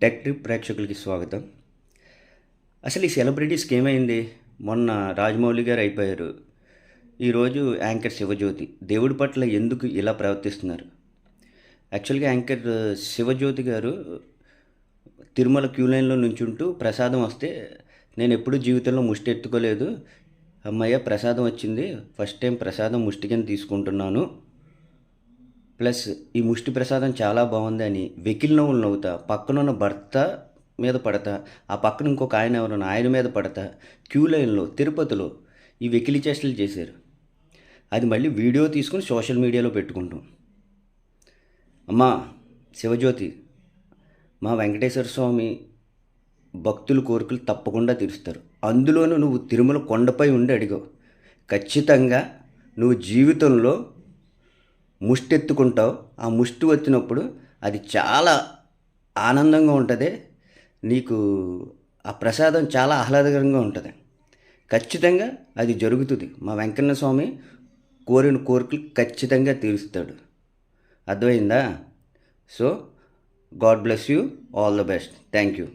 Tech trip ప్రేక్షకులకి స్వాగతం. అసలు ఈ సెలబ్రిటీస్కి ఏమైంది? మొన్న రాజమౌళి గారు అయిపోయారు. ఈరోజు యాంకర్ శివజ్యోతి. దేవుడి పట్ల ఎందుకు ఇలా ప్రవర్తిస్తున్నారు? యాక్చువల్గా యాంకర్ శివజ్యోతి గారు తిరుమల క్యూ లైన్లో నుంచుంటూ ప్రసాదం వస్తే నేను ఎప్పుడూ జీవితంలో ముష్టి ఎత్తుకోలేదు. అమ్మయ్య ప్రసాదం వచ్చింది, ఫస్ట్ టైం ప్రసాదం ముష్టి కింద తీసుకుంటున్నాను, ప్లస్ ఈ ముష్టి ప్రసాదం చాలా బాగుంది అని వెకిలి నవ్వులు నవ్వుతా, పక్కనున్న భర్త మీద పడతా, ఆ పక్కన ఇంకొక ఆయన ఎవరన్నా ఆయన మీద పడతా, క్యూ లైన్లో తిరుపతిలో ఈ వెకిలి చేష్టలు చేశారు. అది మళ్ళీ వీడియో తీసుకుని సోషల్ మీడియాలో పెట్టుకుంటాం. అమ్మా శివజ్యోతి, మా వెంకటేశ్వర స్వామి భక్తుల కోరికలు తప్పకుండా తీరుస్తారు. అందులోనూ నువ్వు తిరుమల కొండపై ఉండి అడిగావు. ఖచ్చితంగా నువ్వు జీవితంలో ముష్టి ఎత్తుకుంటావు. ఆ ముష్టి వచ్చినప్పుడు అది చాలా ఆనందంగా ఉంటుంది. నీకు ఆ ప్రసాదం చాలా ఆహ్లాదకరంగా ఉంటుంది. ఖచ్చితంగా అది జరుగుతుంది. మా వెంకన్న స్వామి కోరిన కోరికలు ఖచ్చితంగా తీరుస్తాడు. అర్థమైందా? So God bless you, all the best. Thank you.